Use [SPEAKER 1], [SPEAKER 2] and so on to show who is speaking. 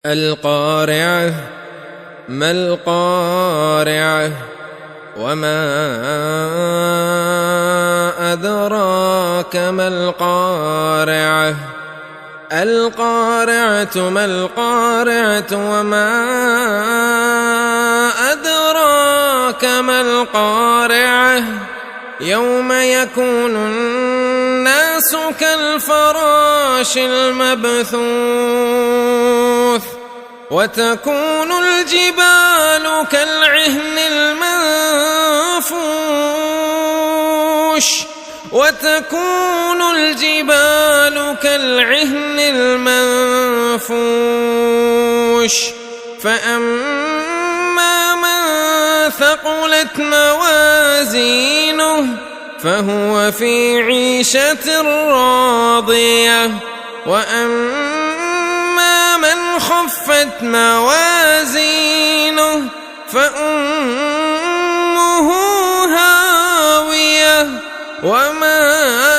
[SPEAKER 1] القارعة. ما القارعة وما أدراك ما القارعة. القارعة ما القارعة وما أدراك ما القارعة. يوم يكون الناس كالفراش المبثوث وتكون الجبال كالعهن المنفوش فأما من ثقلت موازينه فهو في عيشة راضية وأما من خفت موازينه فأمه هاوية وما